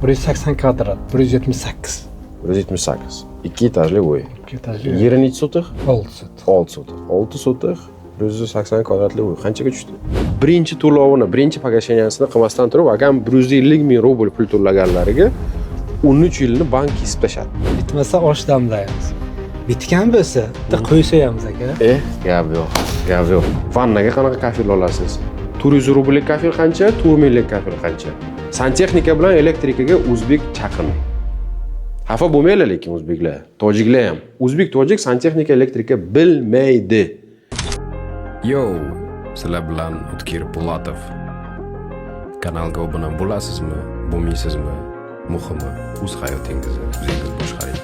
180 kvadrat, 178. 178. 2 etajli uy. 2 etajli. Yeri necha sotix? 6 sot. 6 sotix. 6 sotix 180 kvadratli uy. Qanchaga tushdi? Birinchi to'lovini, birinchi pogasheniyansini qilmasdan turib, akam 150 ming rubl pul to'laganlariga 13 yilni bank kesib tashadi. Bitmasa osh damlaymiz. Bitgan bo'lsa, bitta qo'ysayamiz aka. Gap yo'q. Gap yo'q. Vannaga qanaqa kafil olasiz? 400 rubl kafil qancha? 4 minglik kafil qancha? Santexnika bilan elektrikaga o'zbek chaqirmang. Xafa bo'lmaylar lekin o'zbeklar, tojiklar ham. O'zbek, tojik santexnika, elektrika bilmaydi. Yo, sizlar bilan O'tkir Po'latov. Kanalga obuna bo'lasizmi, bo'lmaysizmi? Muhimi, o'z hayotingizni o'zingiz boshqaring.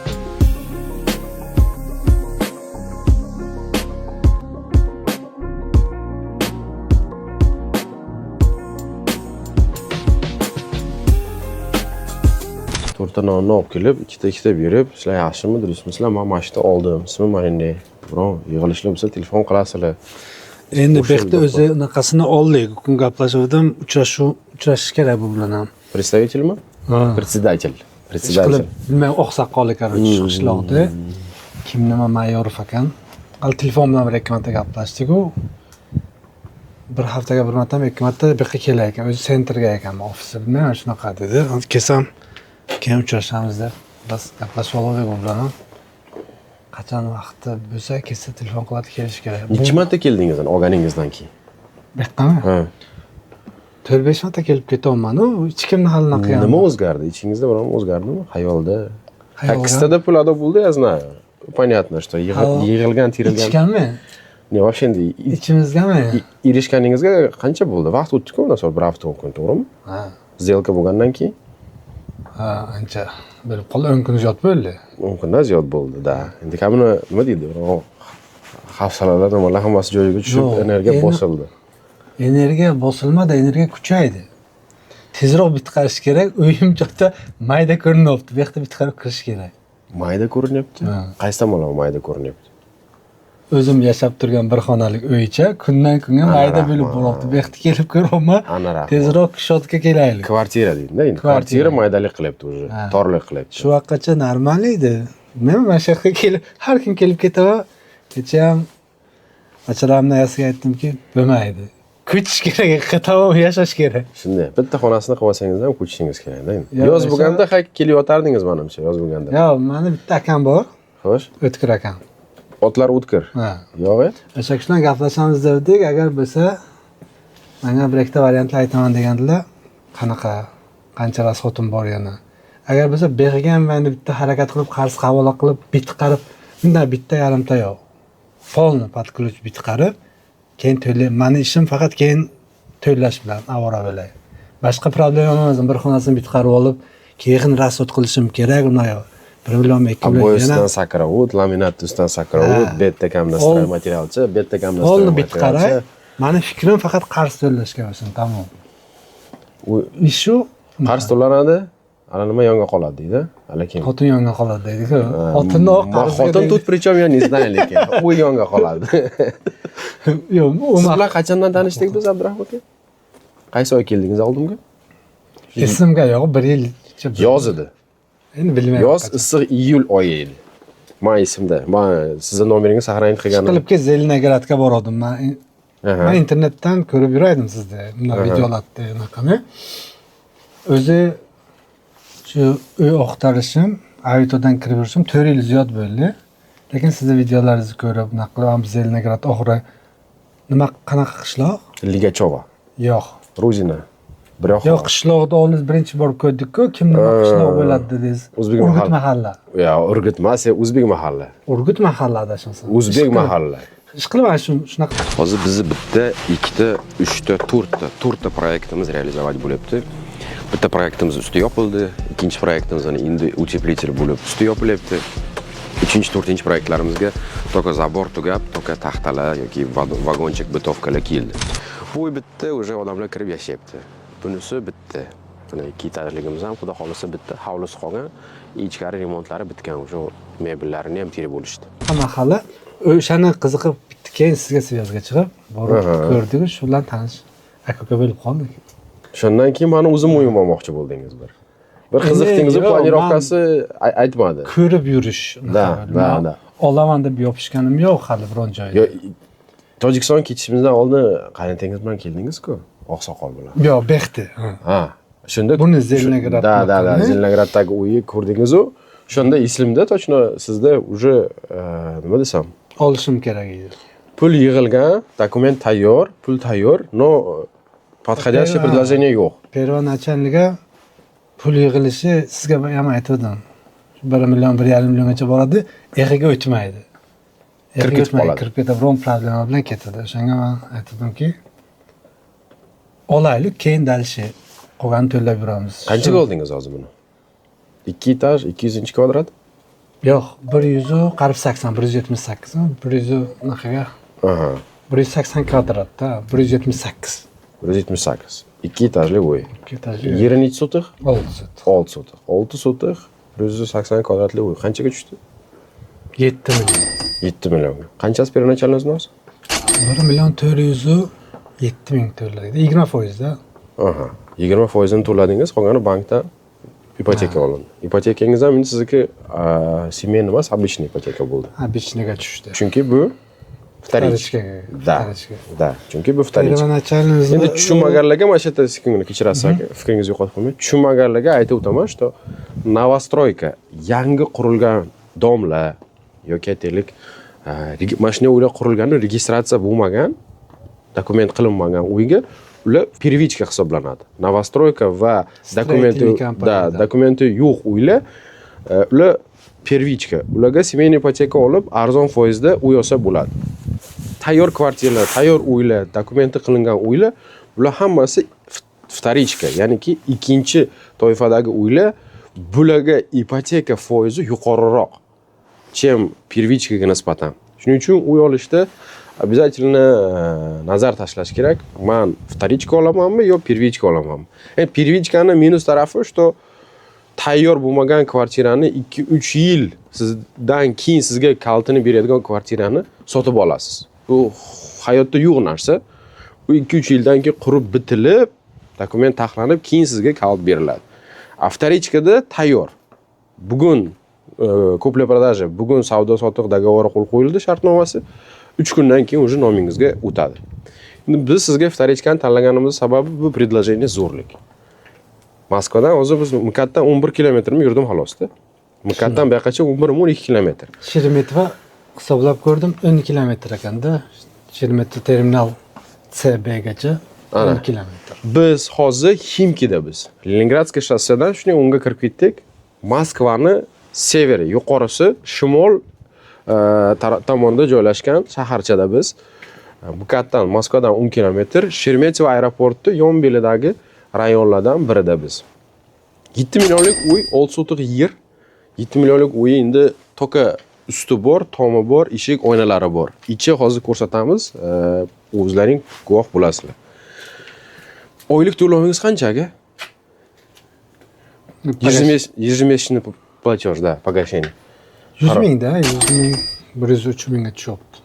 To'rtta nonni olib kelib, ikkita berib, sizlar yaxshimi, durustmisizlar? Men mana shuni oldim. Ismi mana bunday. Biroq yig'ilishlar bo'lsa telefon qilasizlar. Endi bu yerda o'zi unaqasini oldik. Kun gaplashuvdim, uchrashish kerak bu bilan ham. Представительmi? Председатель. Председатель. Bilmayman, oqsoqoli короче qishloqda. Kim nima Mayorov ekan. Al telefon bilan bir ikki marta gaplashdik-ku. Bir haftaga bir marta, ikki marta bu yerga kelar ekan. O'zi sentrga ekan, ofisi bilmayman shunaqa dedi. Kelsam, keyin uchrashamiz deb bas gaplashib oldik u bilan. Qachon vaqti bo'lsa, kelsa telefon qiladi, kelish kerak. Necha marta keldingiz olganingizdan keyin? Bu yoqqami? Ha. 4-5 marta kelib ketyapman-ku, hech kimni halini qilganim. Nima o'zgardi? Ichingizda biron o'zgardimi? Xayolda. Taksida pul ado bo'ldi, я знаю. Понятно, что yig'ilgan, terilgan. Ichganmi? Ne, вообще endi Ichimizgami? erishganingizga qancha bo'ldi? Vaqt o'tdi-ku, undan so'ng bir hafta 10 kun, to'g'rimi? Ha. Сделка bo'lgandan keyin Ha, ancha bo'lib qoldi, 10 kun ziyod bo'ldi. 10 kundan ziyod bo'ldi, da. Endi kamini nima deydi? Hafsalalar nimalar hammasi joyiga tushib, energiya bosildi. Energiya bosilmadi, energiya kuchaydi. Tezroq bitqarish kerak. Uyim joyda mayda ko'rinyapti. Bu yerda bitqarib kirish kerak. Mayda ko'rinyapti? Qaysi tomondan mayda ko'rinyapti? O'zim yashab turgan bir xonalik uycha kundan kunga mayda bo'lib boryapti. Bu yerga kelib ko'ryapman. Tezroq kishotga kelaylik. Kvartira deydi-da, endi kvartira maydalik qilyapti o'zi, torlik qilyapti. Shu vaqtgacha normal edi. Men mana shu yerga kelib, har kun kelib ketaman. Kecha ham acharamni ayasiga aytdimki, bo'lmaydi. Ko'chish kerak, qaytaman yashash kerak. Shunday, bitta xonasini qilib olsangiz ham ko'chishingiz kerak-da endi. Yoz bo'lganda kelib yotardingiz menimcha, yoz bo'lganda. Yo'q, meni bitta akam bor. Xo'sh, O'tkir akam. otlar o'tkir. Ha. Yo'q-e? O'sha kishilar gaplashamiz devdik, agar bo'lsa menga bir ikkita variantlar aytaman degandilar. Qanaqa, qancha rasxotim bor yana. Agar bo'lsa beg'iga ham meni bitta harakat qilib, qarz havola qilib, bitqarib, bunday bitta yarimta yo'q. Polni podключ bitqarib, keyin to'lay. Meni ishim faqat keyin to'lash bilan avora bo'lay. Boshqa problem emas, bir xonasini bitqarib olib, keyin rasxot qilishim kerak, uni yo'q. Problem ekib Boyasidan sakravut, laminat ustidan sakravut, betda kamda stroymaterialchi, betda kamda stroymaterialchi. Olni bitqaray. Meni fikrim faqat qarz to'lashga bo'lsin, tamom. U shu qarz to'lanadi, ana nima yonga qoladi deydi. Lekin xotin yonga qoladi deydi-ku. Xotinni qarz. Xotin тут причем я не знаю lekin. U yonga qoladi. Yo'q, u bilan qachondan tanishdik biz Abdurahmon aka? Qaysi oy keldingiz oldimga? Esimga yo'q, 1 yil yoz edi. Endi bilmayman. Yoz issiq iyul oyi edi. Men esimda. Men sizning nomeringizni saqlanib qilganim. Qilibki Zelenogradga bordim. Men internetdan ko'rib yuraydim sizda. Bunday videolarni anaqani. O'zi shu uy oqtarishim, Avitodan kirib yurishim 4 yil ziyod bo'ldi. Lekin sizning videolaringizni ko'rib, naqlam Zelenograd oxiri nima qanaqa qishloq? Ligachova. Yo'q. Ruzina. Yo'q, qishloqda olis birinchi borib ko'rdik-ku, kim nima qishloq bo'ladi dedingiz. Urgut mahalla. Yo, Urgut emas, o'zbek mahalla. Urgut mahalla adashmasin. O'zbek mahalla. Ish qilaman shunaqa. Hozir bizni bitta, ikkita, uchta, to'rtta proyektimiz realizovat bo'lyapti. Bitta proyektimiz usti yopildi, ikkinchi proyektimiz endi утеплитель bo'lib usti yopilyapti. Uchinchi, to'rtinchi proyektlarimizga только zabor tugab, только taxtalar yoki vagonchik bitovkalar keldi. Bu bitta уже odamlar kirib yashayapti. Bunisi bitta. Buni ikki etajligimiz ham xudo xolisa bitta, hovlisi qolgan, ichkari remontlari bitgan, o'sha mebellarini ham terib bo'lishdi. Mahalla o'shani qiziqib bitdi, keyin sizga svязga chiqib, borib ko'rdik, shu bilan tanish aka bo'lib qoldik. Shundan keyin meni o'zim uyim olmoqchi bo'ldingiz bir. Bir qiziqdingiz, yo'q, planirovkasi aytmadi. Ko'rib yurish. Da. Olaman deb yopishganim yo'q hali biron joyga. Yo, Tojikistonga ketishimizdan oldin qaynotangiz bilan keldingiz-ku, Oqsoqol bilan. Yo'q, Bexti. Ha. Shunda Buni Zelnogradda. Da, Zelnograddagi uyni ko'rdingiz-ku. Shunda eslimda точно sizda уже nima desam, Olishim kerak edi. pul yig'ilgan, dokument tayyor, pul tayyor, no подходящее предложение yo'q. Pervoначальныйga pul yig'ilishi sizga ham aytdim. 1 million, 1,5 milliongacha boradi, eg'iga o'tmaydi. Kirib ketib qoladi. Kirib ketib, biron problema bilan ketadi. O'shanga men aytdimki, olaylik, keyin dalishi qolgan to'lab yuramiz. Qanchaga oldingiz hozir buni? 2 etaj, 200 kvadrat? Yo'q, 100 qarib 80, 178 mi? 100 naqaga? Aha. 180 kvadratda, 178. 178. 2 etajli uy. 2 etajli. Yeri necha sotix? 6 sot. 6 sotix. 6 sotix, 180 kvadratli uy. Qanchaga tushdi? 7 million. 7 millionga. Qanchasi первоначальный взнос? 1 million 407 ming to'ladik. 20% da. Aha. 20% ni to'ladingiz, qolgani bankdan ipoteka olindi. Ipotekangiz ham endi sizniki семейный emas, обычный ipoteka bo'ldi. Обычныйga tushdi. Chunki bu вторичка. Da. Da. Chunki bu вторичка. Первоначальный Endi tushunmaganlarga mana shu yerda sekundni kechirasiz aka, fikringizni yo'qotib qo'ymang. Tushunmaganlarga aytib o'taman, что новостройка, yangi qurilgan domlar yoki aytaylik, mana shunday uylar qurilgani registratsiya bo'lmagan, dokument qilinmagan uyga ular первичка hisoblanadi. Новостройка va dokumenti yo'q uylar, ular первичка. Ularga семейный ipoteka olib, arzon foizda uy olsa bo'ladi. Tayyor kvartiralar, tayyor uylar, dokumenti qilingan uylar, bular hammasi вторичка, ya'niki ikkinchi toifadagi uylar, bularga ipoteka foizi yuqoriroq, чем первичкаga nisbatan. Shuning uchun uy olishda обязательно nazar tashlash kerak. Men вторичка olamanmi yo первичка olamanmi? Первичкani minus tarafi, что tayyor bo'lmagan kvartirani 2-3 yil sizdan keyin sizga kaltini beradigan kvartirani sotib olasiz. Bu hayotda yo'q narsa. Bu 2-3 yildan keyin qurib bitilib, dokument taxlanib, keyin sizga kalt beriladi. Avtorichkada tayyor. Bugun ko'plar продажа, bugun savdo sotiq dogovori qo'l qo'yildi, shartnomasi. 3 kundan keyin уже nomingizga o'tadi. Endi biz sizga avtorichkani tanlaganimiz sababi bu предложение zo'rlik. Moskvadan hozir biz Mukatdan 11 kilometrmi yurdim xolosda. Mukatdan bu yoqqacha 11-12 kilometr. Sheremetova hisoblab ko'rdim, 10 kilometr ekanda. Sheremetova terminal CB gacha 10 kilometr. Biz hozir Ximkida biz. Leningradskiy shossedan shunday o'ngga kirib ketdik. Moskvani severi, yuqorisi shimol tomonda joylashgan shaharchada biz. Mukatdan Moskvadan 10 kilometr, Sheremetova aeroporti yon belidagi rayonlardan birida biz. 7 millionlik uy, 6 sotiq yer. 7 millionlik uy endi to'ka usti bor, tomi bor, eshik oynalari bor. Ichi hozir ko'rsatamiz, o'zlaring guvoh bo'lasizlar. Oylik to'lovingiz qancha aka? Ежемесячный платеж, да, погашение. 100 mingda, 100 ming, 103 mingga tushyapti.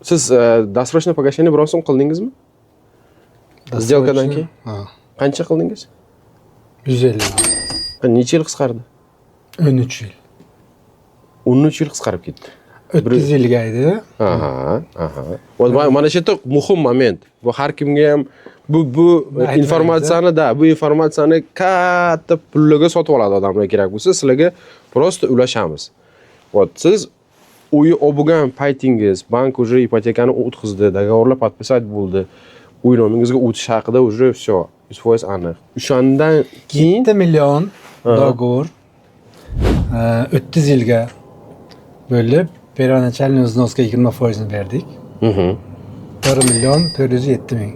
Siz досрочный погашение biron so'm qildingizmi? Сделкаdan keyin? Ha. Qancha qildingiz? 150 ming. Necha yil qisqardi? 13 yil. 13 yil qisqarib ketdi. 30 yilga edi. Aha. Mana shu yerda muhim moment. Bu har kimga ham bu informatsiyani bu informatsiyani katta pullarga sotib oladi odamlar kerak bo'lsa, sizlarga просто ulashamiz. Siz uyi olgan paytingiz, bank уже ipotekani o'tkazdi, dogovorlar подписать bo'ldi. Uy nomingizga o'tish haqida уже все, 100% aniq. O'shandan keyin 7 million dogovor 30 yilga bo'lib, первоначальный взноска 20% ni berdik. 1 million 407 ming.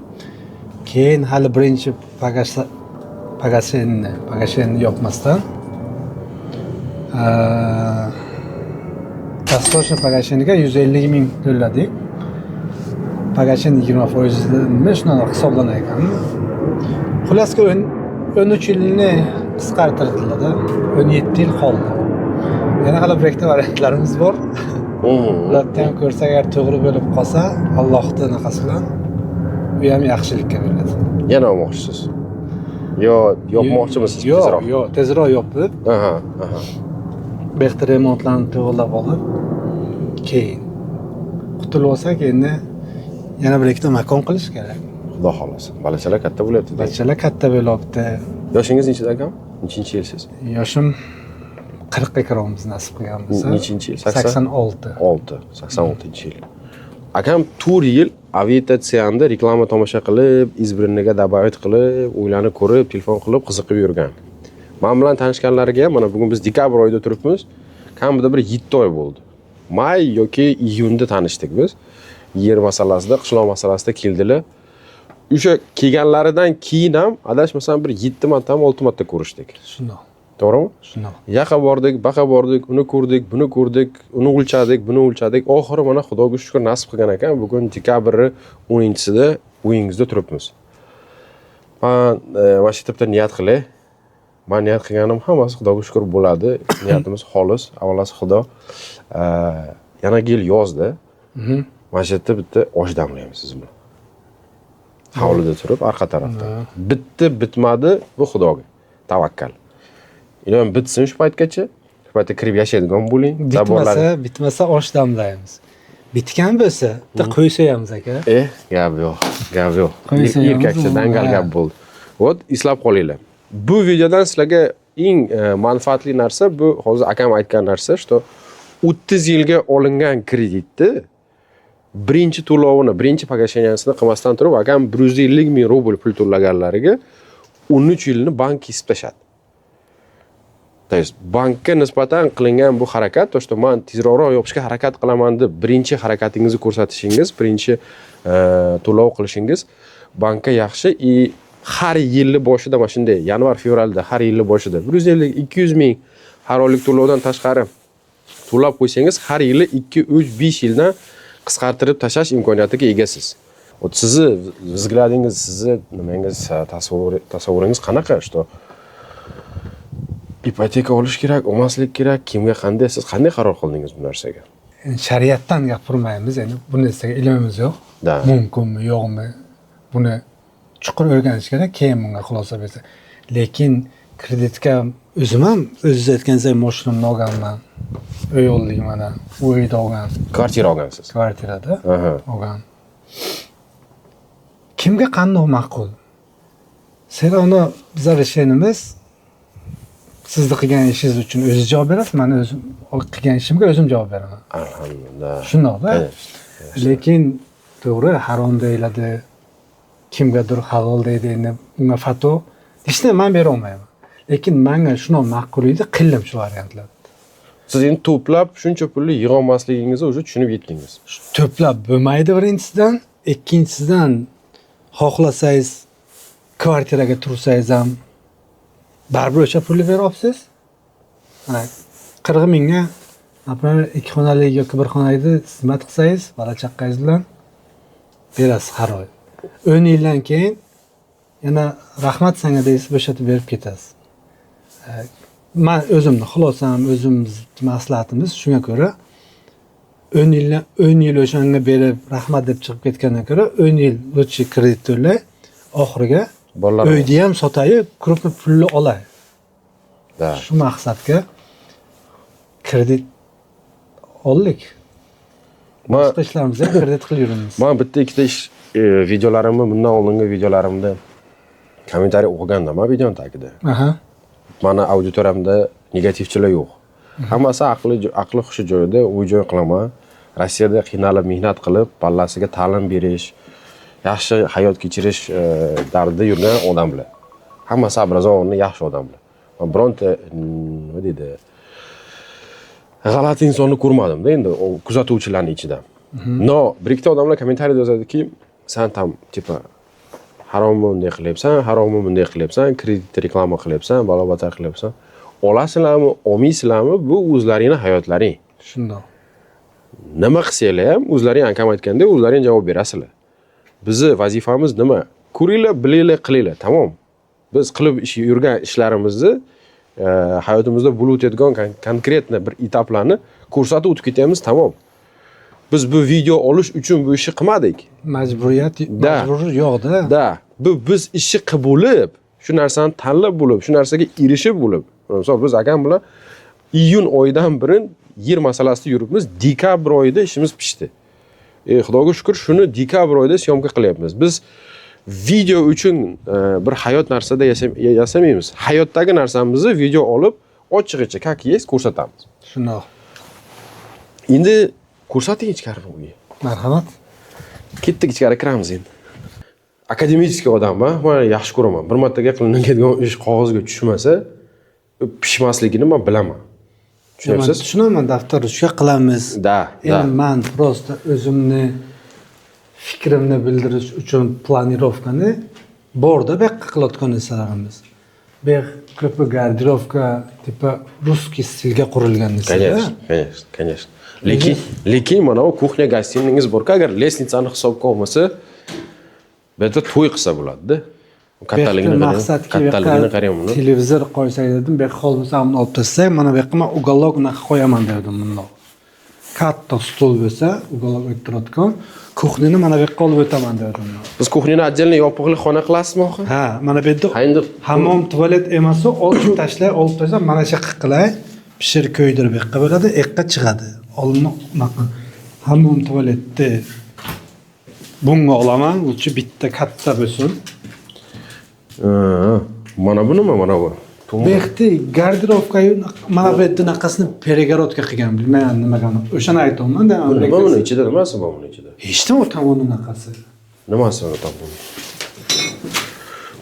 Keyin hali birinchi pagasheni yopmasdan досрочный pagasheniga 150 ming to'ladik. Pagashen 20%ni shunaqa hisoblanar ekan. Xulosga 13 yilni qisqartirildi. 17 yil qoldi. Yana hali bir ikkita variantlarimiz bor. Ularni ham ko'rsak, agar to'g'ri bo'lib qolsa, Allohning naqasi bilan u ham yaxshilikka beradi. Yana olmoqchisiz. yo yopmoqchimisiz Yo'q, tezroq? yo'q, tezroq yopib, Aha. bu yerda remontlarni to'g'irlab olib, keyin qutulib olsak, endi yana bir ikkita makon qilish kerak. Xudo xolasa. Balachalar katta bo'lyapti-da. Bachchalar katta bo'lyapti. Yoshingiz nechida akam? Nechinchi yilsiz? Yoshim 40 ga kiramiz nasib qilgan bo'lsa. Nechinchi yil? 86. 86-yil. Akam 4 yil aviatsiyanda reklama tomosha qilib, izbirniga dabovet qilib, o'ylanib ko'rib, telefon qilib qiziqib yurgan. Men bilan tanishganlariga ham mana bugun biz dekabr oyida turibmiz. Kamida bir 7 oy bo'ldi. May yoki iyunda tanishdik biz. Yer masalasida, qishloq masalasida keldilar. O'sha kelganlaridan keyin ham adashmasam bir 7 marta ham 6 marta ko'rishdik. Shundoq. To'g'rimi? Shundoq. Yaqa bordik, baqa bordik, uni ko'rdik, buni ko'rdik, uni o'lchadik, buni o'lchadik. Oxiri mana Xudoga shukr nasib qilgan ekan, bugun dekabr 10-sida uyingizda turibmiz. Men mana shu yerda niyat qilay. Men niyat qilganim hammasi Xudoga shukr bo'ladi. Niyatimiz xolis, avvalasi Xudo. Yana yil yozda. Mana shu yerda bitta osh damlaymiz siz bilan. Hovlida turib, orqa tarafda. Bitti, bitmadi, bu Xudoga. Tavakkal. Ilon bitsin shu paytgacha. Shu paytda kirib yashaydigan bo'ling. Bitmasa osh damlaymiz. Bitgan bo'lsa, bitta qo'ysayamiz aka. Gap yo'q, gap yo'q. Qo'ysayamiz, Erkakcha dangal gap bo'ldi. Vot, eslab qolinglar. Bu videodan sizlarga eng manfaatli narsa bu hozir akam aytgan narsa, что 30 yilga olingan kreditni birinchi to'lovini, birinchi pogasheniyansini qilmasdan turib, akam 150 ming rubl pul to'laganlariga 13 yilni bank kesib tashadi. То есть bankka nisbatan qilingan bu harakat, to что men tezroq yopishga harakat qilaman deb birinchi harakatingizni ko'rsatishingiz, birinchi to'lov qilishingiz bankka yaxshi. Har yilni boshida mana shunday yanvar fevralda har yilni boshida 150 200 ming har oylik to'lovdan tashqari to'lab qo'ysangiz, har yili 2 3 5 yildan qisqartirib tashlash imkoniyatiga egasiz. Sizni vzgladingiz, sizni nimangiz tasavvuringiz qanaqa, что ipoteka olish kerak, olmaslik kerak, kimga qanday, siz qanday qaror qildingiz bu narsaga? Shariatdan gapirmaymiz, endi bu narsaga ilmimiz yo'q. Mumkinmi, yo'qmi? Buni chuqur o'rganish kerak, keyin bunga xulosa bersa. Lekin kreditga o'zim ham o'zingiz aytganingizdek mashinamni olganman. Uy oldik mana, uyda olgan. Kvartira olgansiz. Kvartirada olgan. Kimga qanday ma'qul? Serona bizlar ishlaymiz. Sizni qilgan ishingiz uchun o'zingiz javob berasiz, men o'zim qilgan ishimga o'zim javob beraman. Alhamdulillah. Shundoq-da. Lekin to'g'ri, harom deyiladi. Kimgadir halol deydi, endi bunga fatvo hech nima men bera olmayman. Lekin menga shuni ma'qul edi, qildim shu variantlarni. Siz endi to'plab shuncha pulni yig'a olmasligingizni o'zi tushunib yetdingiz. To'plab bo'lmaydi birinchisidan, ikkinchisidan xohlasangiz kvartiraga tursangiz ham baribir o'sha pulni beryapsiz. Mana 40 mingga, например, 2 xonali yoki 1 xonali xizmat qilsangiz, bola chaqangiz bilan berasiz har oy. 10 yildan keyin yana rahmat senga deysiz, bo'shatib berib ketasiz. Men o'zimni xulosam, o'zimiz maslahatimiz shunga ko'ra 10 yil o'shanga berib rahmat deb chiqib ketgandan ko'ra 10 yil o'tchi kredit to'lay, oxiriga uyni ham sotayib, krupni pulni olay. Shu maqsadga kredit oldik. Boshqa ishlarimizni kredit qilib yuramiz. Men bitta ikkita ish videolarimni, bundan oldingi videolarimda kommentariy o'qigandim, men videoning tagida. Mana auditoriyamda negativchilar yo'q. Hammasi aqli xushi joyida, uy-joy qilaman. Rossiyada qiynalib, mehnat qilib, ballasiga ta'lim berish, yaxshi hayot kechirish dardida yurgan odamlar. Hamma sabrazorni yaxshi odamlar. Men bironta nima deydi? G'alati insonni ko'rmadim-da endi kuzatuvchilarning ichidan. No, bir ikkita odamlar kommentariyada yozadiki, sen tam tipa harommi bunday qilyapsan, harommi bunday qilyapsan, kredit reklama qilyapsan, balobatar qilyapsan. Olasizlarmi, olmaysizlarmi, bu o'zlaringning hayotlaring. Shundoq. Nima qilsanglar ham o'zlaring akam aytgandek, o'zlaring javob berasizlar. Bizi vazifamiz nima? Ko'ringlar, bilinglar, qilinglar, tamom. Biz qilib yurgan ishlarimizni hayotimizda bo'lib o'tadigan konkretni bir etaplarni ko'rsatib o'tib ketamiz, tamom. Biz bu video olish uchun bu ishni qilmadik. Majburiyat yo'qda. Biz ishni qilib bo'lib, shu narsani tanlab bo'lib, shu narsaga erishib bo'lib, misol biz akam bilan iyun oyidan beri yer masalasida yuribmiz, dekabr oyida ishimiz pishdi. Xudoga shukr, shuni dekabr oyida syomka qilyapmiz. Biz video uchun bir hayot narsada yasamaymiz. Hayotdagi narsamizni video olib, ochiqcha, как есть ko'rsatamiz. Shundoq. Endi ko'rsating ichkari uyga. Marhamat. Ketdik ichkari kiramiz endi. Akademik odamman, men yaxshi ko'raman. Bir martaga qilinadigan ish qog'ozga tushmasa, pishmasligini men bilaman. Tushunasiz? Tushunaman, daftar ishga qilamiz. Da. Endi men просто o'zimni fikrimni bildirish uchun planirovkani borda bu yoqqa qilayotgan narsalarimiz. Bu ko'pi gardirovka, tipa rусский stilga qurilgan narsalar. Конечно. Lekin mana bu kuxnya gastiningiz bor-ku, agar lesnitsani hisobga olmasa, bu yerda to'y qilsa bo'ladi-da. Kattaligini qarang buni. Televizor qo'ysak dedim, bu yoqqa olmasa uni olib tashlay, mana bu yoqqa men uголок qo'yaman dedim bundoq. Katta stol bo'lsa, uголок o'tiradigan, kuxnyani mana bu yoqqa olib o'taman dedim. Biz kuxnyani отдельно yopiqli xona qilasizmi oxir? Ha, mana bu yerda hammom tualet emas-u, olib tashlay, mana shu yoqqa qilay, pishirib ko'ydirib bu yoqqa bo'ladi, yoqqa chiqadi. Olimni unaqa hammom tualetni bunga olaman, uchi bitta katta bo'lsin. Mana bu nima, mana bu? Bu yerda gardirovka mana bu yerda naqasini перегородка qilgan, bilmayman nimagani. O'shani aytayman-da. Nima buni ichida, nimasi bor buni ichida? Hech nima tomoni naqasi. Nimasi uni tomoni?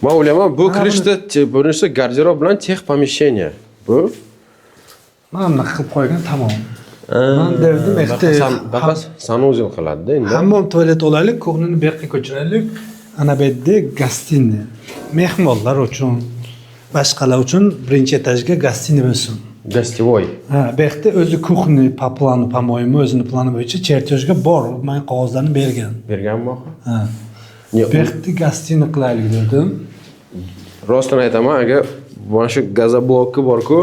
Men o'ylayman, bu kirishda bo'lishi garderob bilan tex помещение. Bu mana qilib qo'ygan tamom. Men devdim, baqa sanuzel qiladi-da endi. Hammom tualet olaylik, ko'nglini bu yoqqa ko'chiraylik. Ana bu yerda gastini. Mehmonlar uchun, boshqalar uchun birinchi etajga gastini bo'lsin. Gastivoy. Ha, bu yerda o'zi kuxni, plani, по-моему, o'zini plani bo'yicha chertejga bor, men qog'ozlarni bergan. Berganmi? Ha. Bu yerda gastini qilaylik dedim. Rostini aytaman, agar mana shu gazoblokki bor-ku,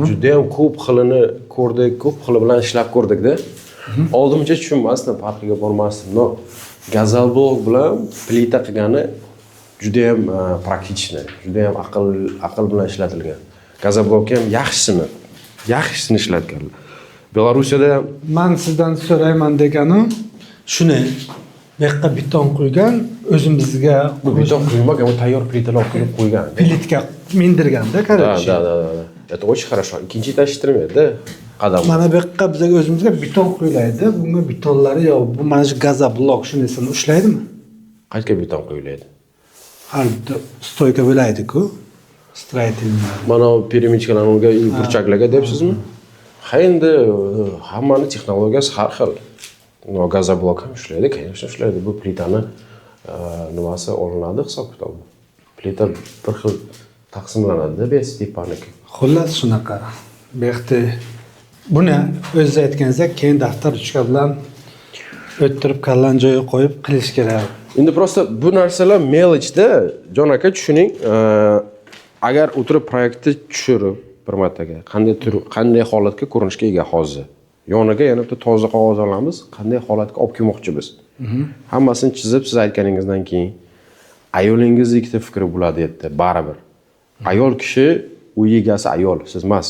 juda ham ko'p xilini ko'rdik, ko'p xili bilan ishlab ko'rdik-da. Oldimcha tushunmasdim, farqiga bormasdim. No, gazoblok bilan plita qilgani juda ham praktichni, juda ham aql bilan ishlatilgan. Gazoblok ham yaxshisini ishlatganlar. Belarusiyada men sizdan so'rayman deganim shuni. Bu yoqqa beton qo'ygan, o'zimizga beton quymagan, u tayyor plitalar qo'yib qo'ygan. Plitka mindirganda, короче. Да. Это очень хорошо. Ikkinchi etashtirmaydi qadam. Mana bu yoqqa bizga o'zimizga beton qo'yiladi. Bunga betonlari yo'q. Bu mana shu gazoblok shunisini ushlaydimi? Qayerga beton qo'yiladi? Har bitta stoyka bo'laydi-ku. Stроительный. Mana peremichkalarga, burchaklarga debsizmi? Ha endi hammani texnologiyasi har xil. No gazoblok ham ishlaydi, конечно, ishlaydi. Bu plitani nimasi olinadi hisob-kitob. Plita bir xil taqsimlanadi, bes tipaniki. Xullas shunaqa. Bu yerda buni o'zingiz aytganingizdek, keyin daftar ruchka bilan o'ttirib kallan joyiga qo'yib qilish kerak. Endi prosta bu narsalar melichda, Jon aka tushuning, agar o'tirib proyektni tushirib bir martaga qanday holatga ko'rinishga ega hozir. Yoniga yana bitta toza qog'oz olamiz, qanday holatga olib kelmoqchimiz. Hammasini chizib, siz aytganingizdan keyin ayolingiz ikkita fikri bo'ladi yerda, baribir. Ayol kishi uy egasi ayol, siz emas.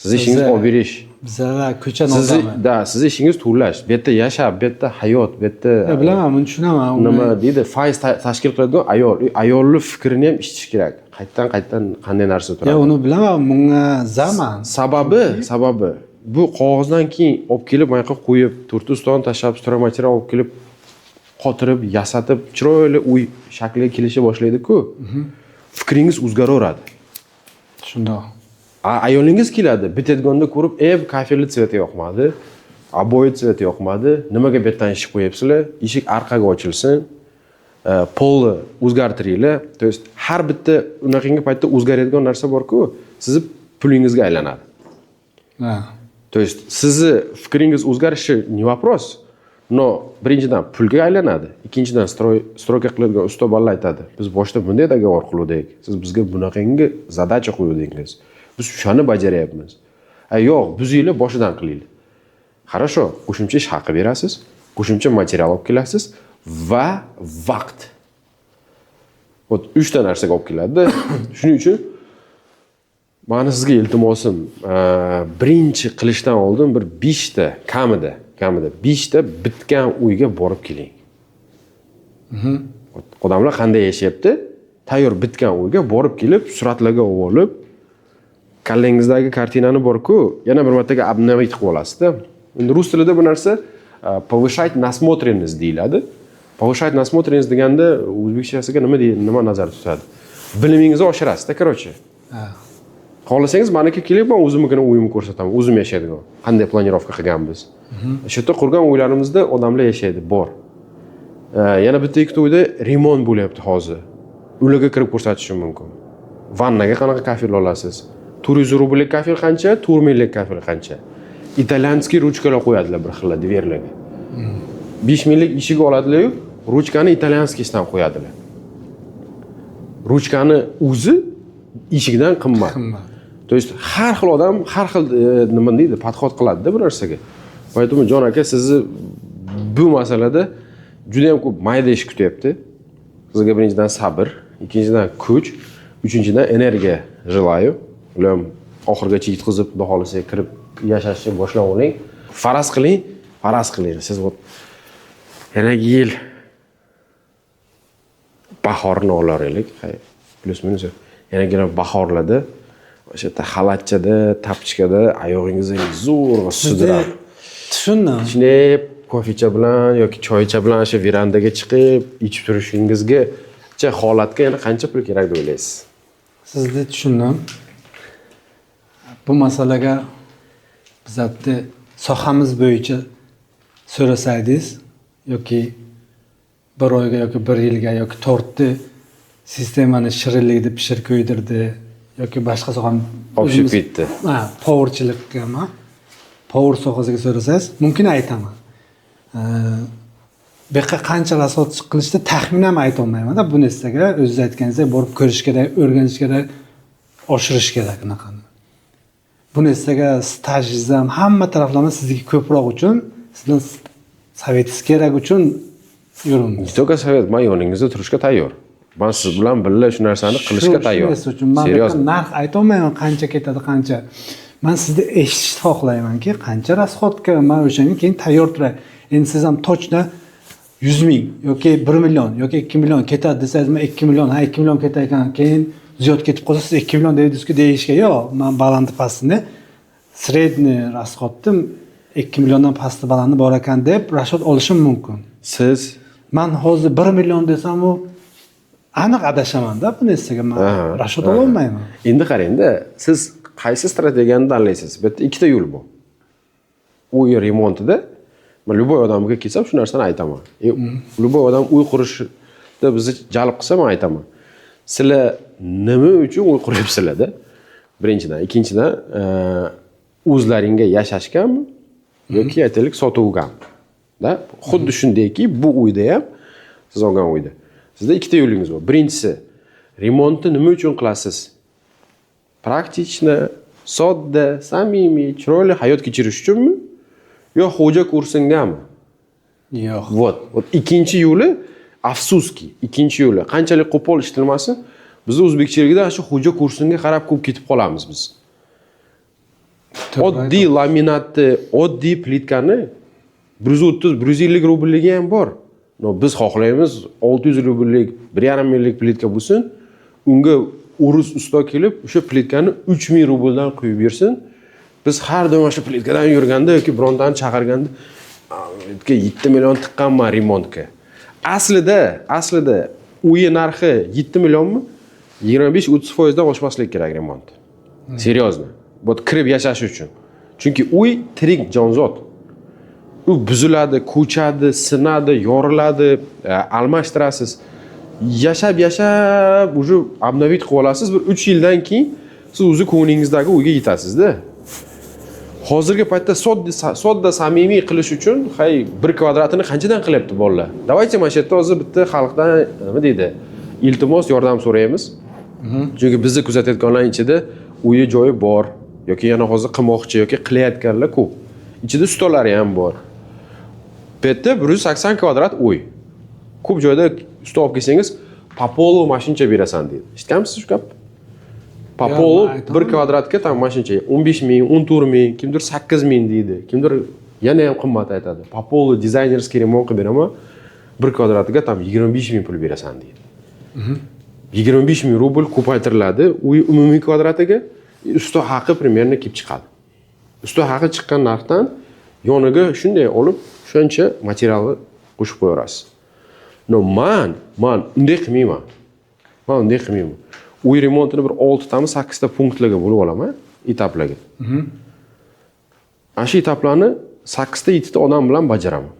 Siz ishingiz olib berish. Bizlar ko'chani olamiz. Siz ishingiz turlash. Bu yerda yashab, bu yerda hayot, bu yerda bilaman, buni tushunaman. Nima deydi? Faiz tashkil qiladigan ayolning fikrini ham eshitish kerak. Qaytdan qanday narsa turadi? Uni bilaman, bunga zaman. Sababi bu qog'ozdan keyin olib kelib, mana yoqqa qo'yib, turti ustoni tashlab, stromaterial olib kelib, qotirib, yasatib, chiroyli uy shakliga kelisha boshlaydi-ku. Fikringiz o'zgaraveradi. Shundoq. Ayolingiz keladi, bitadiganni ko'rib, kafelli tsveti yoqmadi, oboyi tsveti yoqmadi, nimaga bu yerdan eshik qo'yapsizlar? Eshik orqaga ochilsin, polni o'zgartiringlar. To есть har bitta unaqangi paytda o'zgaradigan narsa bor-ku, sizni pulingizga aylanadi. Ha. To есть sizni fikringiz o'zgarishi не вопрос. No, birinchidan pulga aylanadi, ikkinchidan stroyka qiladigan usta bolalar aytadi. Biz boshda bunday dogovor qiluvdik. Siz bizga bunaqangi zadacha qo'yuvdingiz. Biz shuni bajaryapmiz. Yo'q, buzinglar, boshidan qilinglar. Хорошо, qo'shimcha ish haqi berasiz, qo'shimcha material olib kelasiz va vaqt. Вот 3 ta narsaga olib keladi. Shuning uchun meni sizga iltimosim, birinchi qilishdan oldin bir 5 ta kamida 5 ta bitgan uyga borib keling. Odamlar qanday yashayapti? Tayyor bitgan uyga borib kelib, suratlarga olib, kallangizdagi kartinani bor-ku, yana bir martaga обновить qilib olasizda. Endi rus tilida bu narsa повышать насмотренность deyiladi. Повышать насмотренность deganda o'zbekchasiga nima nazarda tutadi? Bilimingizni oshirasiz-da, короче. Xohlasangiz meniki kelib, men o'zimnikini uyimni ko'rsataman, o'zim yashaydigan. Qanday planirovka qilganmiz. Shu yerda qurgan uylarimizda odamlar yashaydi, bor. Yana bitta ikkita uyda remont bo'lyapti hozir. Ularga kirib ko'rsatishim mumkin. Vannaga qanaqa kafel olasiz? 400 rublik kafel qancha? 4 minglik kafel qancha? İtalyanskiy ruchkalar qo'yadilar bir xil dverlarga. 5 minglik eshik oladilar-yu, ruchkani italyanskiydan qo'yadilar. Ruchkani o'zi eshikdan qimmat. То есть har xil odam har xil nima deydi, podxod qiladi-da bir narsaga. Поэтому Jon aka sizni bu masalada juda ham ko'p mayda ish kutyapti. Sizga birinchidan sabr, ikkinchidan kuch, uchinchidan energiya желаю. Ular oxirgacha yetkazib, xudo xolasa kirib yashashni boshlab oling. Faraz qiling. Siz yanagi yil bahorni olarlik, plus minus. Yanagi bahorlarda o'sha yerda xalatchada, tapchkada oyog'ingizni zo'rg'a sudrab. Tushundim. Shinab kofecha bilan yoki choycha bilan o'sha verandaga chiqib, ichib turishingizga holatga yana qancha pul kerak deb o'ylaysiz? Sizni tushundim. Bu masalaga bizatda sohamiz bo'yicha so'rasangiz yoki bir oyga yoki bir yilga yoki tortni sistemani shirinlikni pishirib qo'ydirdi yoki boshqa sohani Olib ketdi. Powerchilikgami? Power sohasiga so'rasangiz, mumkin aytaman. Bu yerga qancha rasot qilishda taxminan ayta olmayman-da. Bu narsaga o'zingiz aytganingizdek borib ko'rish kerak, o'rganish kerak, oshirish kerak bunaqani. Bu narsaga stajingiz ham hamma taraflama sizga ko'proq uchun, sizdan sovetingiz kerak uchun yuringiz. Только sovet, men yoningizda turishga tayyor. Men siz bilan birga shu narsani qilishga tayyor. Serios. Narx ayta olmayman, qancha ketadi, qancha. Men sizni eshitishni xohlaymanki, qancha rasxodga men o'shanga keyin tayyor turay. Endi siz ham tochna 100 ming yoki 1 million yoki 2 million ketadi desangiz, men 2 million, 2 million ketar ekan, keyin ziyod ketib qolsa siz 2 million deydingiz-ku deyishga, yo'q, men balandni pastini, sredniy rasxodni 2 milliondan pasti balandi bor ekan deb rasxod olishim mumkin. Siz men hozir 1 million desam, u aniq adashaman-da bu narsaga, men rasxod ola olmayman. Endi qarang-da, siz qaysi strategiyani tanlaysiz? Bu yerda ikkita yo'l bor. Uy remontida men любой odamga kelsam shu narsani aytaman. Любой odam uy qurishda bizni jalb qilsa men aytaman. Sizlar nima uchun uy quryapsizlar-da? Birinchidan, ikkinchidan, o'zlaringga yashashganmi yoki aytaylik sotuvganmi? Da, xuddi shundayki, bu uyda ham siz olgan uyda. Sizda ikkita yo'lingiz bor. Birinchisi, remontni nima uchun qilasiz? Praktichna, sodda, samimiy, chiroyli hayot kechirish uchunmi? Yo xo'ja kursingami? Yo'q. Вот ikkinchi yo'li, afsuski, ikkinchi yo'li. Qanchalik qo'pol ishlatilmasin, biz o'zbekchiligida shu xo'ja kursinga qarab ko'p ketib qolamiz biz. Oddiy laminatni, oddiy plitkani 130-150 rubligi ham bor. No, biz xohlaymiz 600 rublik, 1,5 minglik plitka bo'lsin, unga o'rus usto kelib, o'sha plitkani 3000 rubldan qo'yib bersin. Biz har doim shu plitkadan yurganda yoki birontani chaqirganda 7 million tiqqanman remontga. Aslida uyi narxi 7 millionmi? 25-30% dan oshmaslik kerak remont. Seriozno. Bu kirib yashash uchun. Chunki uy tirik jonzot. U buziladi, ko'chadi, sinadi, yoriladi, almashtirasiz. Yashab уже обновить qilib olasiz. Bir 3 yildan keyin siz o'zi ko'nglingizdagi uyga yetasiz-da. Hozirgi paytda sodda samimiy qilish uchun, 1 kvadratini qanchadan qilyapti bolalar? Давайте mana shu yerda hozir bitta xalqdan nima deydi? Iltimos, yordam so'raymiz. Chunki bizni kuzatayotganlarning ichida uyi joyi bor yoki yana hozir qilmoqchi yoki qilayotganlar ko'p. Ichida stollari ham bor. Bu yerda 180 kvadrat uy. Ko'p joyda stol olib kelsangiz, Popolo mashincha berasan deydi. Eshitganmisiz shu gapni? Popolo Yo'q, men aytaman. 1 kvadratga tam mashincha 15 ming, 14 ming, kimdir 8 ming deydi. Kimdir yana ham qimmat aytadi. Popolo dizaynerskiy remont qilib beraman. 1 kvadratiga tam 25 ming pul berasan deydi. 25 ming rubl ko'paytiriladi. Uy umumiy kvadratiga usta haqi примерно kelib chiqadi. Usta haqi chiqqan narxdan yoniga shunday olib, shuncha materialni qo'shib qo'yarasiz. No, man unday qilmayman. Men unday qilmayman. Uy remontini bir 6 tami 8 ta punktlarga bo'lib olaman, etaplarga. Ana shu etaplarni 8 ta 7 ta odam bilan bajaraman.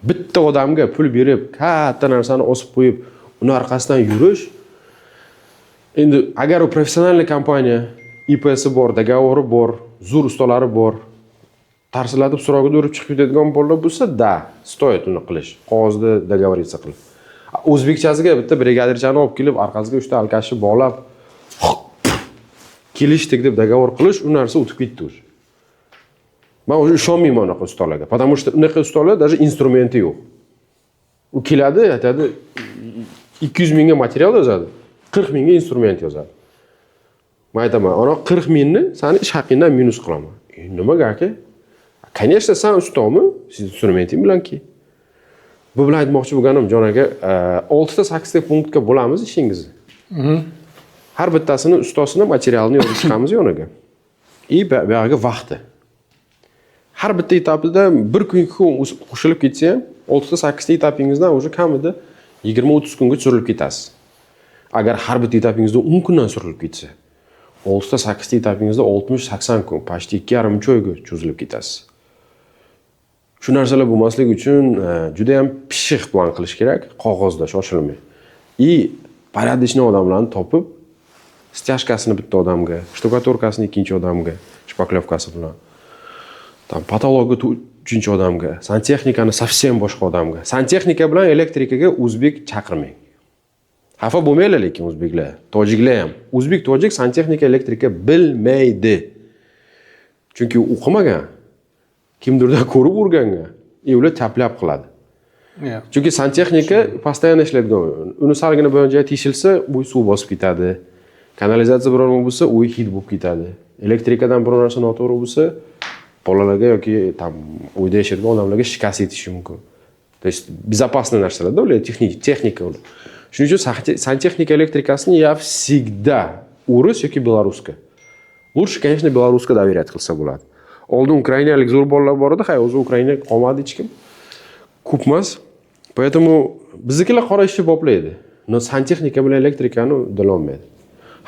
Bitta odamga pul berib, katta narsani osib qo'yib, uni orqasidan yurish. Endi agar u professional kompaniya, IP'si bor, dogovori bor, zo'r ustalari bor, tarsilatib so'roqqa urib chiqib ketadigan bolalar bo'lsa, da, stoyat uni qilish. Qog'ozda dogovorиться qilib. O'zbekchasiga bitta brigadirchani olib kelib, orqasiga 3 ta alkashi bog'lab, kelishdik deb dogovor qilish, u narsa o'tib ketdi o'zi. Men o'zi ishonmayman unaqa ustalarga. Потому что unaqa ustalar даже instrumenti yo'q. U keladi, aytadi 200 mingga material yozadi, 40 mingga instrument yozadi. Men aytaman, "Ana 40 mingni seni ish haqingdan minus qilaman." Nimaga aka? Конечно, sen ustami, siz instrumenting bilanki. Bu bilan aytmoqchi bo'lganim, Jon aka, 6 ta 8 ta punktga bo'lamiz ishingizni. Har bittasini ustasini materialini yozib chiqamiz yoniga. Bu yerga vaqti. Har bitta etapida bir kunga qo'shilib ketsa ham, 6 ta 8 ta etapingizdan o'sha kamida 20-30 kunga surilib ketasiz. Agar har bitta etapingizda 10 kundan surilib ketsa, 6 ta 8 ta etapingizda 60-80 kun, почти 2,5 oyga cho'zilib ketasiz. Shu narsalar bo'lmasligi uchun juda ham pishiq plan qilish kerak, qog'ozda shoshilmay. Порядочный odamlarni topib, stяжкасini bitta odamga, shtukaturkasini ikkinchi odamga, shpaklovkasi bilan, tam patologni 3-chi odamga, santexnikani совсем boshqa odamga. Santexnika bilan elektrikaga o'zbek chaqirmang. Xafa bo'lmaylar lekin o'zbeklar, tojiklar ham. O'zbek, tojik santexnika, elektrika bilmaydi. Chunki o'qimagan, kimdirdan ko'rib o'rgangan, ular taplab qiladi. Chunki santexnika постоянно ishlaydigan. Uni salgina biron joy teshilsa, bu suv bosib ketadi. Kanalizatsiya biror bo'lsa, u hid bo'lib ketadi. Elektrikadan biror narsa noto'g'ri bo'lsa, bolalarga yoki tam uyda yashaydigan odamlarga shikast yetishi mumkin. То есть безопасный narsalar-da, ular texnika ular. Shuning uchun santexnika elektrikasini я всегда урыс yoki beloruska. Лучше, конечно, beloruska доверять qilsa bo'ladi. Oldin ukrainalik zo'r bolalar bor edi, o'zi Ukraina qolmadi hech kim. Ko'p emas. Поэтому biznikilar qora ishni boplaydi. No santexnika bilan elektrikani udalolmaydi.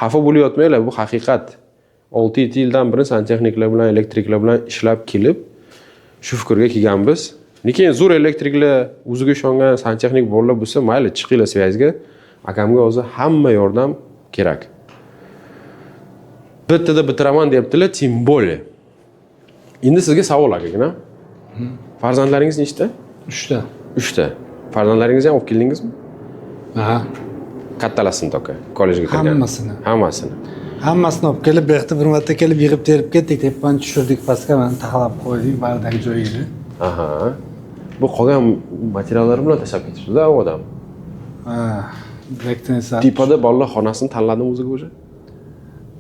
Xafa bo'layotmanglar, bu haqiqat. 6-7 yildan beri santexniklar bilan, elektriklar bilan ishlab kelib, shu fikrga kelganmiz. Lekin zo'r elektriklar, o'ziga ishongan santexnik bolalar bo'lsa, mayli chiqinglar svязьga. Akamga hozir hamma yordam kerak. Bittada bitiraman deyaptilar, tем более. Endi sizga savol akagina. Farzandlaringiz nechta? 3 ta. 3 ta. Farzandlaringizni ham olib keldingizmi? Ha. Kattalasini aka, kollejga kirgan. Hammasini. Hammasini olib kelib, bu yerda bir marta kelib yig'ib terib ketdik, tepani tushirdik pastga, mana taxlab qo'ydik baridagi joyiga. Aha. Bu qolgan materiallar bilan tashlab ketibdi-da u odam. Ha, direktni esa. Tepada bolalar xonasini tanladimi o'ziga o'zi?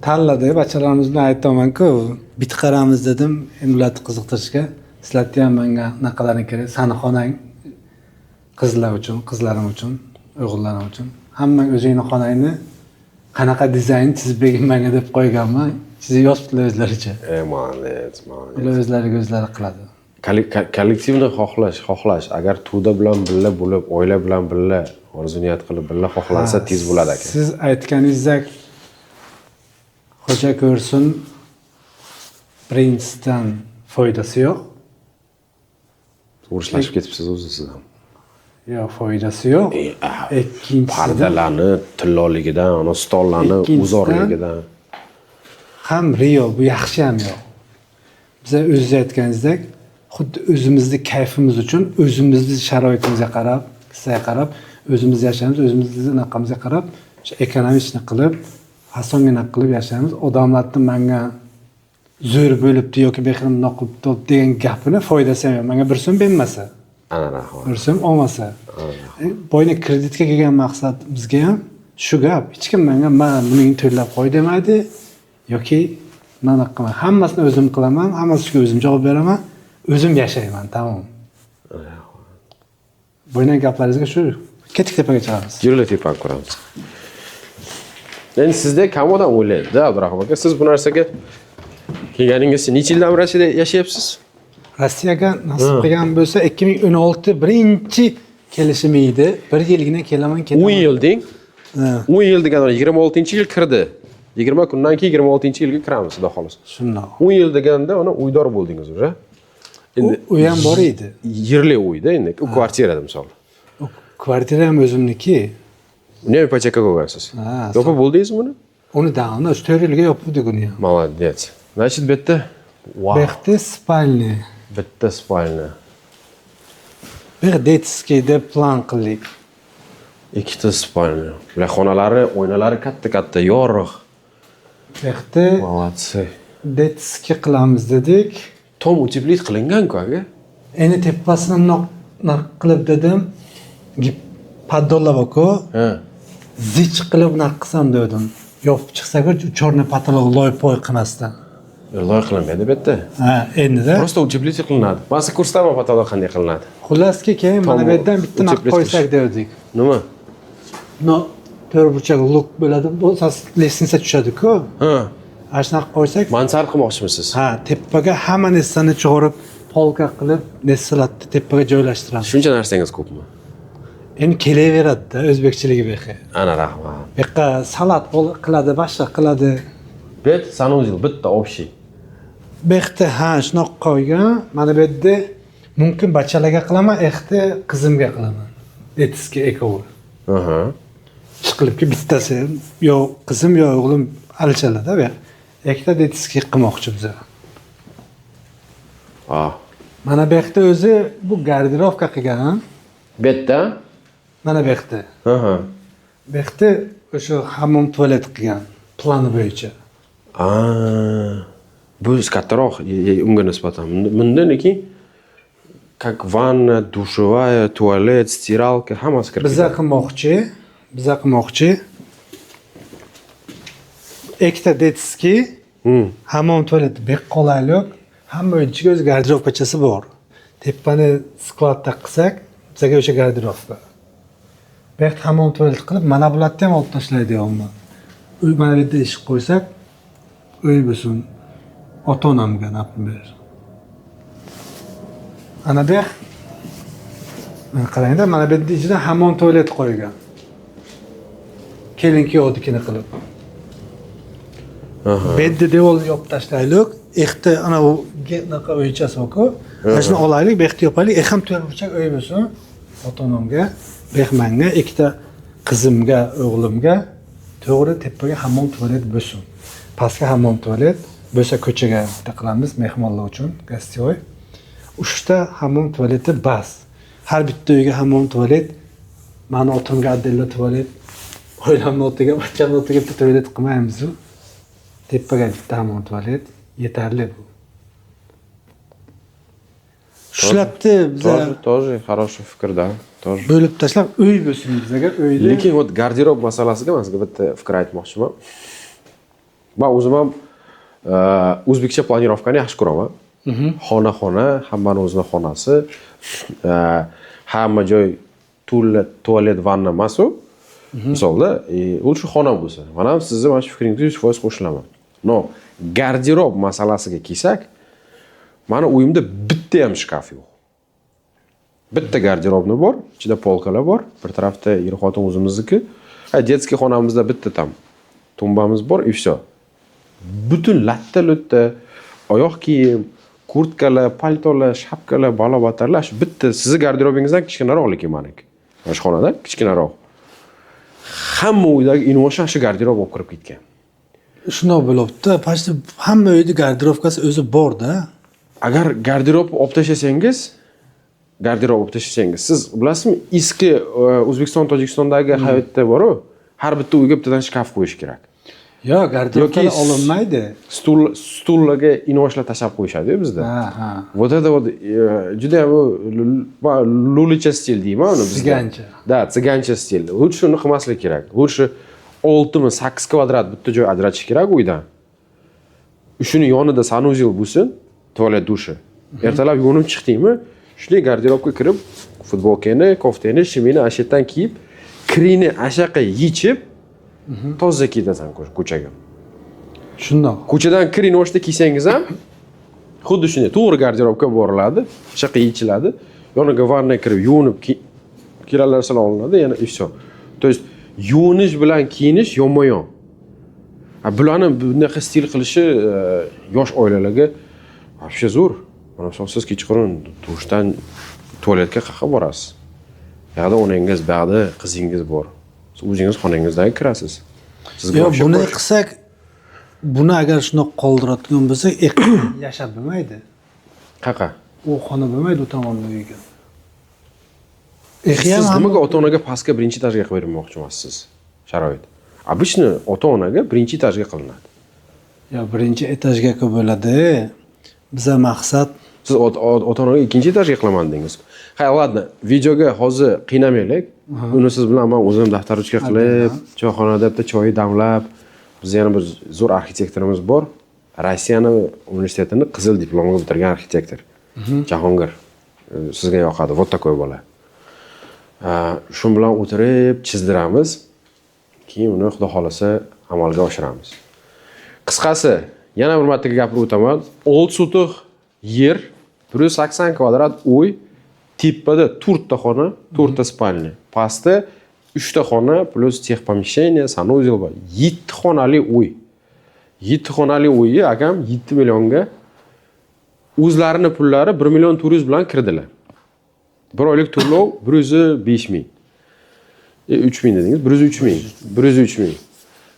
Tanladi, bachalarimiz bilan aytdim-ku, bitqaramiz dedim, endi ularni qiziqtirishga. Sizlarga ham menga naqalaring kerak, sani xonang qizlar uchun, qizlarim uchun, o'g'illarim uchun. Hamma o'zingning xonangni qanaqa dizayn chizib bergin menga deb qo'yganman. Chizib yozibdilar o'zlaricha. Молодец. Ular o'zlariga o'zlari qiladi. Kollektivni xohlash, agar to'da bilan birga bo'lib, oila bilan birga orzu niyat qilib birga xohlansa tez bo'ladi aka. Siz aytganingizdek xo'ja ko'rsin prinsdan foydasi yo'q. O'rishlashib ketibsiz o'zi siz ham. Yo'q, foydasi yo'q. Ikkinchisi pardalarni tilloligidan, ana stollarni uzorligidan ham Rio bu yaxshi ham yo'q. Biz o'zingiz aytganingizdek, xuddi o'zimizni kayfimiz uchun, o'zimizni sharoitimizga qarab, qissaga qarab, o'zimiz yashaymiz, o'zimizni naqamizga qarab, o'sha ekonomikni qilib, fasongina qilib yashaymiz. Odamlarni menga zo'r bo'libdi yoki behirim noqibdi degan gapini foydasi ham yo'q. Menga bir so'm bermasa, Ana rahmat. O'rsam olmasa. Boyni kreditga kelgan maqsad bizga ham shu gap. Hech kim menga "Men buni to'lab qo'y" demaydi yoki "Men qilaman, hammasini o'zim qilaman, hammasiga o'zim javob beraman, o'zim yashayman, tamom." Boyni gaplaringizga shu ketik tepaga chiqamiz. Yurli tepani ko'ramiz. Endi sizda kam odam o'ylaydi-da, Abdurahmon aka. Siz bu narsaga kelganingizcha necha yildan beri Rossiyada yashayapsiz? Rossiyaga nasib qilgan bo'lsa 2016 birinchi kelishim edi. 1 yilgina kelaman, 10 yil deng. Ha, 10 yil degani 26-yil kirdi. 20 kundan keyin 26-yilga kiramiz, xudo xolasa. shundoq. 10 yil deganda uni uydor bo'ldingiz o'sha. Endi U ham bor edi. yerli uyda endi, u kvartirada misol. Kvartira ham o'zimniki. Uni ham ipotekaga qo'ygansiz. Ha, Yopib bo'ldingizmi uni? uni davno 4 yilga yopdik uni ham. Молодец. Значит, bitta wow. Bexti spalni. Bitta spalni. Bir detskiy deb plan qildik. Ikkita spalni. Bular xonalari, oynalari katta-katta, yorug'. Bexti Молодцы. detskiy qilamiz dedik. Tom uteplit qilingan-ku aka. Endi tepasini naq qilib dedim. Poddola-ku. Ha. Zich qilib naq qilsam dedim. Yopib chiqsa-ku chorni patolog loy-poy qilmasdan. Loy qilinmaydi bu yerda. Ha, endi-da. Просто uteplit qilinadi. Masa kursdami patolog qanday qilinadi? Xulaski keyin mana bu yerdan bitta naq Uteplit qo'ysak dedik. Nima? No, to'rtburchak luk bo'ladi. Bu lestnitsa tushadi-ku. Ha. Ashnaqa qo'ysak, Mansard qilmoqchimisiz? ha, tepaga hamma narsani chiqarib, polka qilib, narsalarni tepaga joylashtiramiz. Shuncha narsangiz ko'pmi? Endi kelaveradi-da o'zbekchiligi bu yoqqa. Ana rahmat. Bu yoqqa salat qiladi, boshqa qiladi. Bet sanuzil bitta общий. Bu yoqda ha, shunaqa qo'ygan. Mana bu yerda mumkin bachalarga qilaman, yoqda qizimga qilaman. Etiski ekovi. Aha. Chiqilibki bittasi yo qizim yo o'g'lim alchalada bu. Ikkita etiski qilmoqchi biz. Ah. Mana bu yoqda o'zi bu garderovka qilgan. Betda? Mana bu yoqda. Aha. Bu yoqda o'sha hammom tualet qilgan plani bo'yicha. Bu kattaroq unga nisbatan. Bunda lekin как ванна, душевая, tualet, stiralka hammasi kirib. Biza qilmoqchi. Ikkita detski, hammom tualet bek qolaylik. Hamma ichiga o'z garderobkachasi bor. Tepani skladda qilsak, bizga o'sha garderobka. Bu yoqda hammom tualet qilib, mana bularni ham olib tashlaydi hamma. Uy mana bu yerda eshik qo'ysak, uy bo'lsin. Ota-onamga naprimер. Ana bu qarangda, mana bu yerda ichida hammom tualet qo'ygan. Kelinki odikini qilib. Bedni devorni yopib tashlaylik. Eqti ana u naqa o'ychasi bor-ku. Shuni olaylik, bu yoqda yopaylik. Ham to'rtburchak uy bo'lsin. Ota-onamga, mehmonga, ikkita qizimga, o'g'limga to'g'ri tepaga hammom tualet bo'lsin. Pastga hammom tualet bo'lsa ko'chaga bitta qilamiz mehmonlar uchun, gostiyoy. 3 ta hammom tualeti bas. Har bitta uyga hammom tualet, mani otimga adilla tualet, oilamni o'tiga, bachchamni o'tiga bitta tualet qilmaymiz. Tepaga bitta hammom tualet yetarli bu. Shularni biza Тоже хороший fikr da. Тоже. bo'lib tashlab uy bo'lsin bizga, uyda. Lekin вот garderob masalasiga men sizga bitta fikr aytmoqchiman. Men o'zim ham o'zbekcha planirovkani yaxshi ko'raman. Xona-xona, hammaning o'zining xonasi, hamma joy tualet, vanna emas-ku. Misolda, u shu xona bo'lsa. Men ham sizni mana shu fikringizga 100% qo'shilaman. No, garderob masalasiga kelsak, meni uyimda bitta ham shkaf yo'q. Bitta garderobni bor, ichida polkalar bor, bir tarafda er-xotin o'zimizniki. Детский xonamizda bitta tam tumbamiz bor, и всё. Butun latta-lutta, oyoq kiyim, kurtkalar, paltolar, shapkalar, balobatarlar shu bitta sizni garderobingizdan kichkinaroq lekin meniki. Mana shu xonada kichkinaroq. Hamma uydagi invoshdan shu garderob olib kirib ketgan. Shunday bo'libdi. Почти hamma uyda garderobkasi o'zi bor-da. Agar garderob olib tashlasangiz, siz bilasizmi, eski O'zbekiston, Tojikistondagi hayotda bor-ku, har bitta uyga bittadan shkaf qo'yish kerak. Yo'q, garderoblar Yoki olinmaydi. stullarga inoshlar tashlab qo'yishadi-yu bizda. Ha. Вот это вот juda ham lulicha stil deyman uni bizda. Sigancha. Da, tsigancha stil. Lучше shuni qilmaslik kerak. Lучше 6 mi 8 kvadrat bitta joy ajratish kerak uydan. Shuni yonida sanuzel bo'lsin, tualet dushi. Ertalab yuvinib chiqdingmi, shunday garderobga kirib, futbolkani, koftani, shimini ashitdan kiyib, kirini ashaqa yechib, toza kiydasan ko'chaga. Shundoq. Ko'chadan kirini o'shda kiysangiz ham xuddi shunday to'g'ri garderobga boriladi, ashaqa yechiladi, yoniga vanna kirib yuvinib kirallarsa olinadi, yana ishso. То есть yuvinish bilan kiyinish yonma-yon. Bularni bunaqa stil qilishi yosh oilalarga вообще zo'r. Mana siz kechqurun dushdan tualetga qayerga borasiz? Yo'qda onangiz, ba'da qizingiz bor. Siz o'zingiz xonangizdagi kirasiz. Sizga Yo'q, buni qilsak, buni agar shundoq qoldiradigan bo'lsak, yashab bo'lmaydi. Qaqa. U xona bo'lmaydi u tomonda uyga. Siz nimaga ota-onaga pastga birinchi etajga qilib bermoqchi emassiz? Sharoit. Обычно ota-onaga birinchi etajga qilinadi. Yo, birinchi etajga bo'ladi. Biza maqsad Siz ota-onaga ikkinchi etajga qilaman dedingiz. Ha, ладно, videoga hozir qiynamaylik. Uni siz bilan men o'zim daftar ruchka qilib, choyxonada bitta choy damlab, biz yana bir zo'r arxitektorimiz bor. Rossiyani universitetini qizil diplomga bitirgan arxitektor. Jahongir. Sizga yoqadi, вот такой bola. Shu bilan o'tirib chizdiramiz. Keyin uni xudo xolasa amalga oshiramiz. Qisqasi, yana bir marta gapirib o'taman. 6 sotix yer, 180 kvadrat uy, tepada 4 ta xona, 4 ta spalni. Pastda 3 ta xona plus tex помещение, sanuzel bor. 7 xonali uy. 7 xonali uyni akam 7 millionga o'zlarini pullari 1 million 400 bilan kirdilar. Bir oylik to'lov 105 ming. 3 ming dedingiz, 103 ming. 103 ming.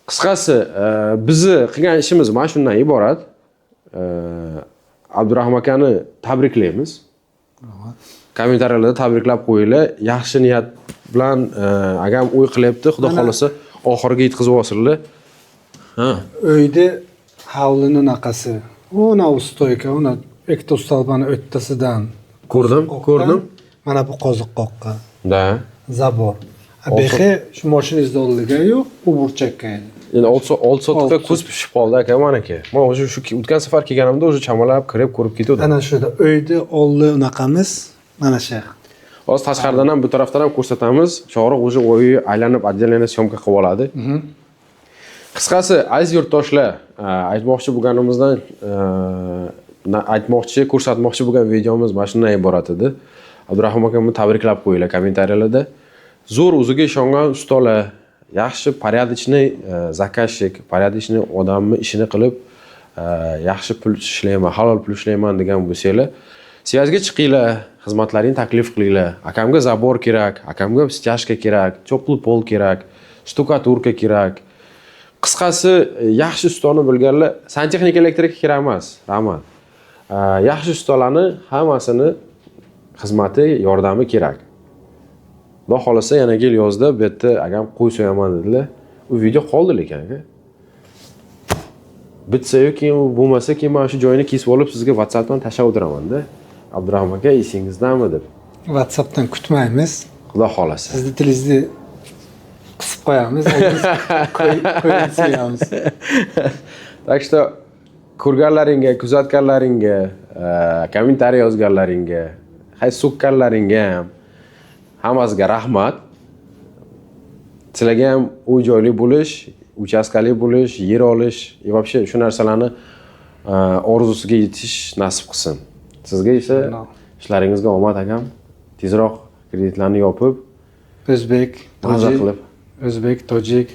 Qisqasi, bizni qilgan ishimiz mana shundan iborat. Abdurahmon akani tabriklaymiz. Kommentariyalarda tabriklab qo'yinglar. Yaxshi niyat bilan agam o'y qilyapti, xudo xolasa oxiriga yetkazib olsinlar. uyda hovlini naqasi. Ona ustoyka, ona ikkita stolbani o'ttasidan Ko'rdim. Mana bu qoziq qoqqa. Da. Zabor. Behi shu mashinangizda o'rniga yo'q, u burchakka edi. Endi 6 soatda ko'z pishib qoldi aka, meniki. Men o'sha shu o'tgan safar kelganimda o'sha chamalab kirib ko'rib ketdim. Ana shunda uyda oldi unaqamiz, mana shu. Hozir tashqaridan ham bu tarafdan ham ko'rsatamiz. Chog'roq o'sha o'yi aylanib отдельно syomka qilib oladi. Qisqasi, aziz yurtdoshlar, aytmoqchi bo'lganimizdan ko'rsatmoqchi bo'lgan videomiz mana shundan iborat edi. Abdurahmon akamni tabriklab qo'yinglar kommentariyalarda. Zo'r o'ziga ishongan ustalar, yaxshi порядочный заказчик, порядочный odamni ishini qilib, yaxshi pul ishlayman, halol pul ishlayman degan bo'lsanglar, svязga chiqinglar, xizmatlaringizni taklif qilinglar. Akamga zabor kerak, akamga stяжка kerak, теплый pol kerak, shtukaturka kerak. Qisqasi, yaxshi ustani bilganlar, santexnika elektrika kerak emas, rahmat. Yaxshi ustalarni hammasini xizmati, yordami kerak. Xudo xolasa yana kel yozda bu yerda agam qo'y so'yaman dedilar. U video qoldi lekin aka. Bitsa-yu keyin bo'lmasa keyin men shu joyini kesib olib sizga WhatsAppdan tashlab o'tiraman-da. Abdurahmon aka esingizdami deb. WhatsAppdan kutmaymiz. Xudo xolasa. Sizni tilingizni qisib qo'yamiz, qo'yamiz. Так что ko'rganlaringga, kuzatganlaringga, kommentariy yozganlaringga, hay so'kkanlaringga ham hammasiga rahmat. Sizlarga ham uy joyli bo'lish, uchastkali bo'lish, yer olish, вообще shu narsalarni orzusiga yetish nasib qilsin. Sizga esa ishlaringizga omad akam. Tezroq kreditlarni yopib, O'zbek, tojik,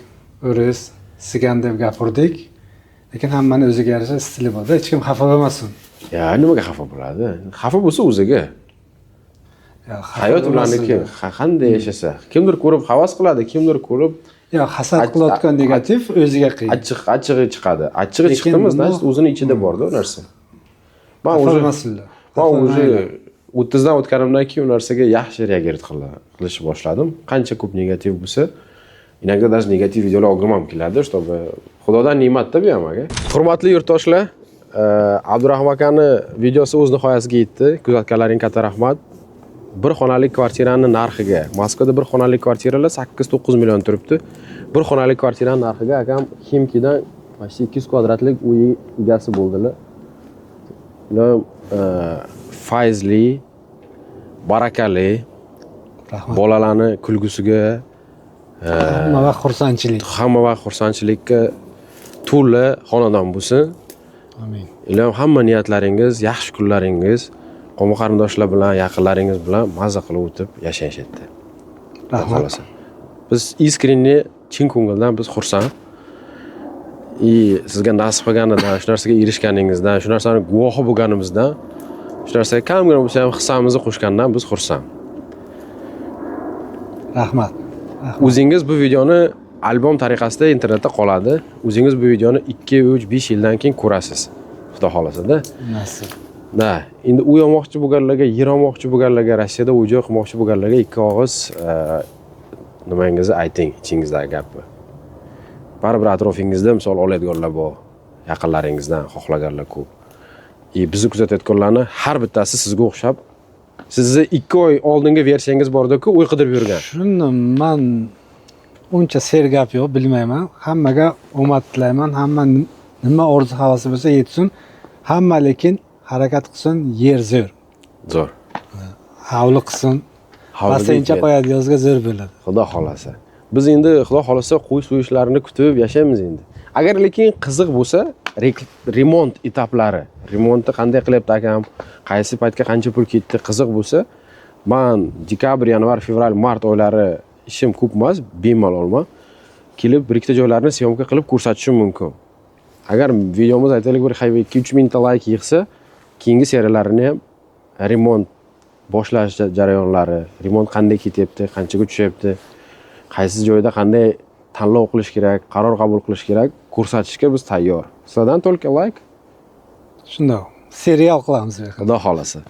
o'ris, sigan deb gapirdik. Lekin hammani o'ziga yarasha stili bor. Hech kim xafa bo'lmasin. Ya, nimaga xafa bo'ladi? Xafa bo'lsa o'ziga. Hayot ularniki qanday yashasa, kimdir ko'rib havas qiladi, kimdir ko'rib hasad qilayotgan negativ o'ziga qiyin. Achchig'i chiqadi. Achchig'i chiqdimi, значит, o'zini ichida bor-da u narsa. Men o'zi 30 dan o'tganimdan keyin u narsaga yaxshi reagiert qilishni boshladim. Qancha ko'p negativ bo'lsa, inogda даже negativ videolar olgim ham keladi, чтобы Xudodan ne'matda bu ham aka. Hurmatli yurtdoshlar, Abdurahmon akani videosi o'z nihoyasiga yetdi. Kuzatganlaring katta rahmat. Bir xonali kvartirani narxiga, Moskvada bir xonali kvartiralar 8-9 million turibdi. Bir xonali kvartirani narxiga akam Ximkidan почти 200 kvadratlik uy egasi bo'ldilar. Ular fayzli, barakali, Rahmat. bolalarni kulgusiga, Hamma vaqt xursandchilik. hamma vaqt xursandchilikka to'la xonadon bo'lsin. Amin. Ilohim hamma niyatlaringiz, yaxshi kunlaringiz qo'ni qarindoshlar bilan, yaqinlaringiz bilan maza qilib o'tib yashang shu yerda. Rahmat. Biz искренне chin ko'ngildan biz xursand. Sizga nasib qilganidan, shu narsaga erishganingizdan, shu narsani guvohi bo'lganimizdan, shu narsaga kamgina bo'lsa ham hissamizni qo'shgandan biz xursand. Rahmat. O'zingiz bu videoni albom tariqasida internetda qoladi. O'zingiz bu videoni 2, 3, 5 yildan keyin ko'rasiz. Xudo xolasa-da. Nasib. Da, endi uy olmoqchi bo'lganlarga, yer olmoqchi bo'lganlarga, Rossiyada uy-joy qilmoqchi bo'lganlarga ikki og'iz nimangizni ayting, ichingizdagi gapni. Baribir atrofingizda misol oladiganlar bor, yaqinlaringizdan xohlaganlar ko'p. Bizni kuzatayotganlarni har bittasi sizga o'xshab, sizni 2 oy oldingi versiyangiz bor-ku, uy qidirib yurgan. Shuni men uncha sergap yo'q, bilmayman. Hammaga omad tilayman. Hamma nima orzu havasi bo'lsa yetsin. Hamma lekin harakat qilsin, yer zo'r. Zo'r. Havli qilsin. Basseyncha qo'yadiganga zo'r bo'ladi. Xudo xolasa. Biz endi xudo xolasa qo'y so'yishlarini kutib yashaymiz endi. Agar lekin qiziq bo'lsa, remont etaplari, remontni qanday qilyapti akam, qaysi paytga qancha pul ketdi, qiziq bo'lsa, men dekabr, yanvar, fevral, mart oylari ishim ko'p emas, bemalolman. Kelib bir ikkita joylarni syomka qilib ko'rsatishim mumkin. Agar videomiz aytaylik bir 2-3 mingta like yig'sa, keyingi serialarini ham remont boshlash jarayonlari, remont qanday ketyapti, qanchaga tushyapti, qaysi joyda qanday tanlov qilish kerak, qaror qabul qilish kerak, ko'rsatishga biz tayyor. Sizlardan to'lka like. Shundoq. Serial qilamiz. Xudo xolasa.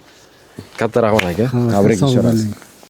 Katta rahmat aka. Tabrik, ishonasiz.